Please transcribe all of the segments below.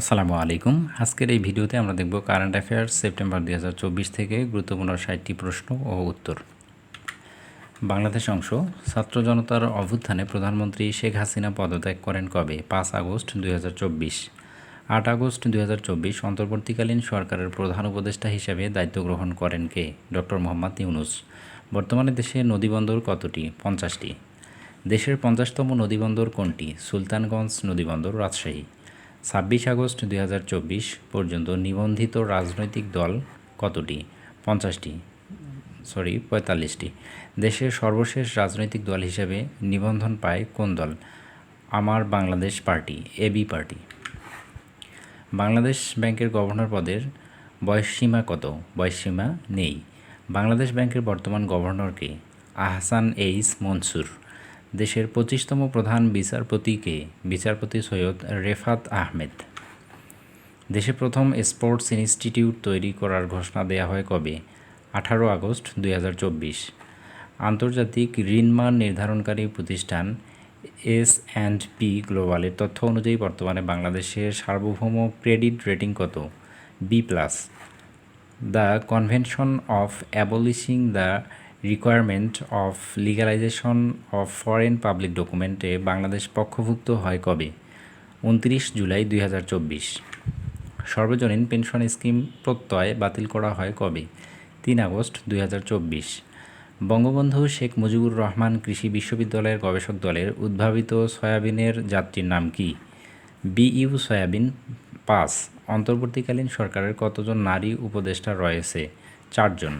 আসসালামু আলাইকুম। আজকের এই ভিডিওতে আমরা দেখব কারেন্ট অ্যাফেয়ার্স সেপ্টেম্বর ২০২৪ থেকে গুরুত্বপূর্ণ ৬০টি প্রশ্ন ও উত্তর। বাংলাদেশ অংশ। ছাত্র জনতার অভ্যুত্থানে প্রধানমন্ত্রী শেখ হাসিনা পদত্যাগ করেন কবে? ৫ আগস্ট ২০২৪। ৮ আগস্ট ২০২৪ অন্তর্বর্তীকালীন সরকারের প্রধান উপদেষ্টা হিসেবে দায়িত্ব গ্রহণ করেন কে? ডক্টর মোহাম্মদ ইউনূস। বর্তমানে দেশে নদীবন্দর কতটি? ৫০টি। দেশের ৫০তম নদীবন্দর কোনটি? সুলতানগঞ্জ নদীবন্দর, রাজশাহী। ২৬ আগস্ট ২০২৪ পর্যন্ত নিবন্ধিত রাজনৈতিক দল কতটি? ৪৫টি। দেশের সর্বশেষ রাজনৈতিক দল হিসেবে নিবন্ধন পায় কোন দল? আমার Bangladesh party, AB party. Bangladesh ব্যাংকের গভর্নর পদের বয়সসীমা কত? বয়সসীমা নেই। বাংলাদেশ ব্যাংকের বর্তমান গভর্নর কে? আহসান এইচ মনসুর। দেশের ২৫তম প্রধান বিচারপতি কে? বিচারপতি সৈয়দ রেফাত আহমেদ। দেশে প্রথম স্পোর্টস ইনস্টিটিউট তৈরি করার ঘোষণা দেয়া হয় কবে? ১৮ আগস্ট ২০২৪। আন্তর্জাতিক ঋণমান নির্ধারণকারী প্রতিষ্ঠান S&P গ্লোবালের তথ্য অনুযায়ী বর্তমানে বাংলাদেশের সার্বভৌম ক্রেডিট রেটিং কত? B+। The convention of abolishing the requirement of legalisation of foreign public ডকুমেন্টে বাংলাদেশ পক্ষভুক্ত হয় কবে? ২৯ জুলাই ২০২৪। সর্বজনীন পেনশন স্কিম প্রত্যয় বাতিল করা হয় কবে? ৩ আগস্ট ২০২৪। বঙ্গবন্ধু শেখ মুজিবুর রহমান কৃষি বিশ্ববিদ্যালয়ের গবেষক দলের উদ্ভাবিত সয়াবিনের জাতটির নাম কি? BU soybean ৫। অন্তর্বর্তীকালীন সরকারের কতজন নারী উপদেষ্টা রয়েছে? ৪ জন।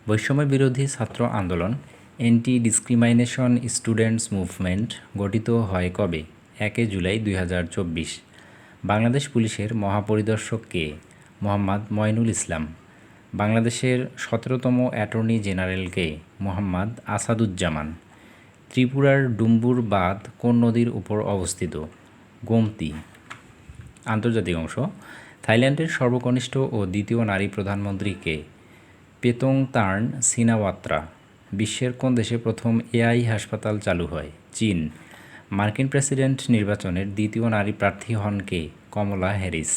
বৈষম্য বিরোধী ছাত্র আন্দোলন অ্যান্টি ডিসক্রিমিনেশন স্টুডেন্টস মুভমেন্ট গঠিত হয় কবে? ১ জুলাই ২০২৪। বাংলাদেশ পুলিশের মহাপরিদর্শক কে? মোহাম্মদ মঈনুল ইসলাম। বাংলাদেশের ১৭তম অ্যাটর্নি জেনারেল কে? মোহাম্মদ আসাদুজ্জামান। ত্রিপুরার ডুম্বুর বাঁধ কোন নদীর উপর অবস্থিত? গোমতী। আন্তর্জাতিক অংশ। থাইল্যান্ডের সর্বকনিষ্ঠ ও দ্বিতীয় নারী প্রধানমন্ত্রী কে? পেতোংতার্ন সিনাওয়াত্রা। বিশ্বের কোন দেশে প্রথম AI হাসপাতাল চালু হয়? চীন। মার্কিন প্রেসিডেন্ট নির্বাচনের দ্বিতীয় নারী প্রার্থী হন কে? কমলা হ্যারিস।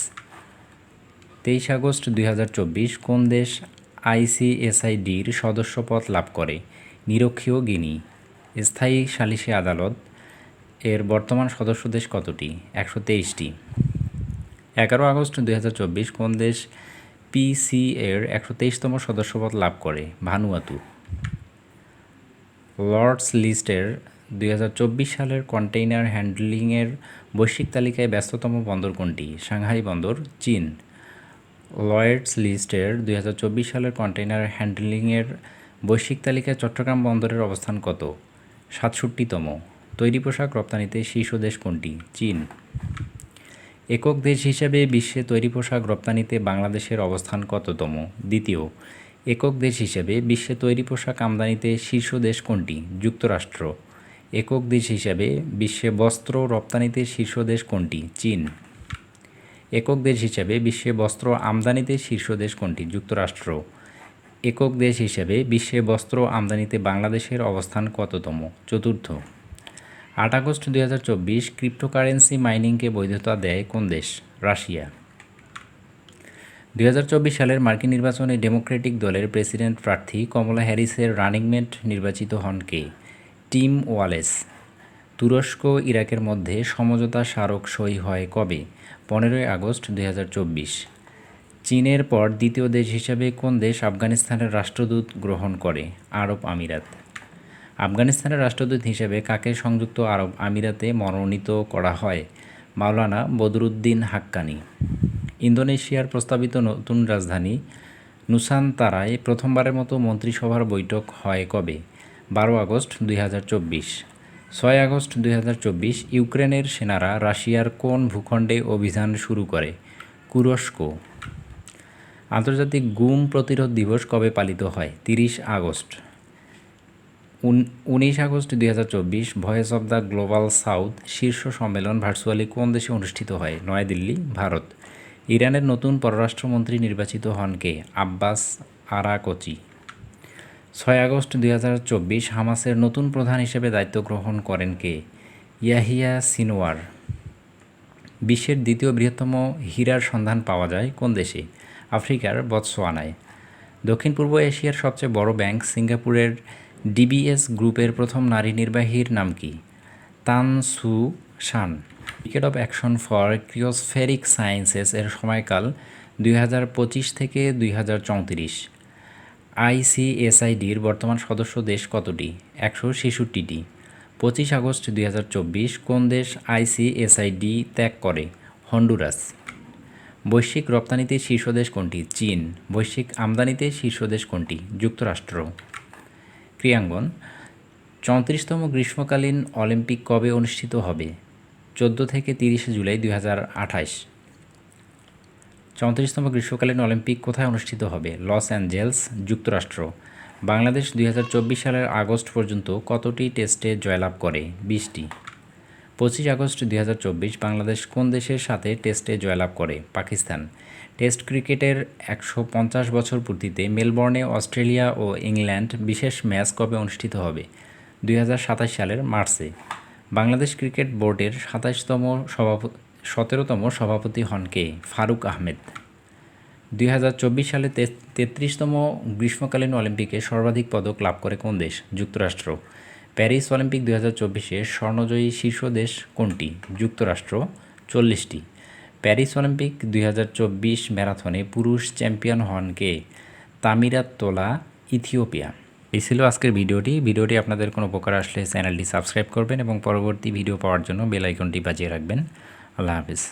২৩ আগস্ট ২০২৪ কোন দেশ ICSIDর সদস্যপদ লাভ করে? নিরক্ষীয় গিনি। স্থায়ী সালিসি আদালত এর বর্তমান সদস্য দেশ কতটি? ১২৩টি। ১১ আগস্ট ২০২৪ কোন দেশ PC এর ১২৩তম সদস্যপদ লাভ করে? ভানুয়াতু। লর্ডস লিস্টের ২০২৪ সালের কন্টেইনার হ্যান্ডলিংয়ের বৈশ্বিক তালিকায় ব্যস্ততম বন্দর কোনটি? সাংহাই বন্দর, চীন। লর্ডস লিস্টের ২০২৪ সালের কন্টেইনার হ্যান্ডলিংয়ের বৈশ্বিক তালিকায় চট্টগ্রাম বন্দরের অবস্থান কত? ৬৭তম। তৈরি পোশাক রপ্তানিতে শীর্ষ দেশ কোনটি? চীন। একক দেশ হিসেবে বিশ্বে তৈরি পোশাক রপ্তানিতে বাংলাদেশের অবস্থান কততম? দ্বিতীয়। একক দেশ হিসেবে বিশ্বে তৈরি পোশাক আমদানিতে শীর্ষ দেশ কোনটি? যুক্তরাষ্ট্র। একক দেশ হিসেবে বিশ্বে বস্ত্র রপ্তানিতে শীর্ষ দেশ কোনটি? চীন। একক দেশ হিসেবে বিশ্বে বস্ত্র আমদানিতে শীর্ষ দেশ কোনটি? যুক্তরাষ্ট্র। একক দেশ হিসেবে বিশ্বে বস্ত্র আমদানিতে বাংলাদেশের অবস্থান কততম? চতুর্থ। ৮ আগস্ট ২০২৪ ক্রিপ্টোকারেন্সি মাইনিংকে বৈধতা দেয় কোন দেশ? রাশিয়া। ২০২৪ সালের মার্কিন নির্বাচনে ডেমোক্রেটিক দলের প্রেসিডেন্ট প্রার্থী কমলা হ্যারিসের রানিং মেট নির্বাচিত হন কে? Team Wallace. তুরস্ক ইরাকের মধ্যে সমঝোতা স্মারক সই হয় কবে? ১৫ আগস্ট ২০২৪। চীনের পর দ্বিতীয় দেশ হিসেবে কোন দেশ আফগানিস্তানের রাষ্ট্রদূত গ্রহণ করে? আরব আমিরাত। আফগানিস্তানের রাষ্ট্রদূত হিসেবে কাকে সংযুক্ত আরব আমিরাতে মনোনীত করা হয়? মাওলানা বদরুদ্দিন হাক্কানি। ইন্দোনেশিয়ার প্রস্তাবিত নতুন রাজধানী নুসান্তারায় প্রথমবারের মতো মন্ত্রিসভার বৈঠক হয় কবে? ১২ আগস্ট ২০২৪। ৬ আগস্ট ২০২৪ ইউক্রেনের সেনারা রাশিয়ার কোন ভূখণ্ডে অভিযান শুরু করে? কুরস্ক। আন্তর্জাতিক গুম প্রতিরোধ দিবস কবে পালিত হয়? ৩০ August. ১৯ August ২০২৪ voice of the global south শীর্ষ সম্মেলন ভার্চুয়ালি কোন দেশে অনুষ্ঠিত হয়? নয়াদিল্লি, ভারত। ইরানের নতুন পররাষ্ট্রমন্ত্রী নির্বাচিত হন কে? Abbas Araghchi. ৬ আগস্ট ২০২৪ হামাসের নতুন প্রধান হিসেবে দায়িত্ব গ্রহণ করেন কে? ইয়াহিয়া সিনওয়ার। বিশ্বের দ্বিতীয় বৃহত্তম হীরার সন্ধান পাওয়া যায় কোন দেশে? আফ্রিকার বতসোয়ানায়। দক্ষিণ পূর্ব এশিয়ার সবচেয়ে বড় ব্যাংক সিঙ্গাপুরের ডিবিএস গ্রুপের প্রথম নারী নির্বাহীর নাম কি? Tan Su Shan. উইকেট of action for cryospheric sciences এর সময়কাল 2025 থেকে 2034। আইসিএসআইডির বর্তমান সদস্য দেশ কতটি? 166টি। 25 আগস্ট 2024 কোন দেশ আইসিএসআইডি ত্যাগ করে? হন্ডুরাস। বৈশ্বিক রপ্তানিতে শীর্ষ দেশ কোনটি? চীন। বৈশ্বিক আমদানিতে শীর্ষ দেশ কোনটি? যুক্তরাষ্ট্র। ক্রীড়াঙ্গন। 34তম গ্রীষ্মকালীন অলিম্পিক কবে অনুষ্ঠিত হবে? 14 থেকে 30 জুলাই 2028। 34তম গ্রীষ্মকালীন অলিম্পিক কোথায় অনুষ্ঠিত হবে? লস অ্যাঞ্জেলস, যুক্তরাষ্ট্র। বাংলাদেশ 2024 সালের আগস্ট পর্যন্ত কতটি টেস্টে জয়লাভ করে? 20টি। 25 আগস্ট 2024 বাংলাদেশ কোন দেশের সাথে টেস্টে জয়লাভ করে? পাকিস্তান। টেস্ট ক্রিকেটের 150 বছর পূর্তিতে মেলবোর্নে অস্ট্রেলিয়া ও ইংল্যান্ড বিশেষ ম্যাচ কবে অনুষ্ঠিত হবে? 2027 সালের মার্চে। বাংলাদেশ ক্রিকেট বোর্ডের 17তম সভাপতি হন কে? ফারুক আহমেদ। 2024 সালে 33তম গ্রীষ্মকালীন অলিম্পিকে সর্বাধিক পদক লাভ করে কোন দেশ? যুক্তরাষ্ট্র। প্যারিস অলিম্পিক 2024-এ স্বর্ণজয়ী শীর্ষ দেশ কোনটি? যুক্তরাষ্ট্র, 40টি। প্যারিস অলিম্পিক 2024 ম্যারাথনে পুরুষ চ্যাম্পিয়ন হন কে? তামিরাত তোলা, ইথিওপিয়া। এই ছিল আজকের ভিডিওটি আপনাদের কোনো উপকার আসলে চ্যানেলটি সাবস্ক্রাইব করবেন এবং পরবর্তী ভিডিও পাওয়ার জন্য বেল আইকনটি বাজিয়ে রাখবেন। আল্লাহ হাফিজ।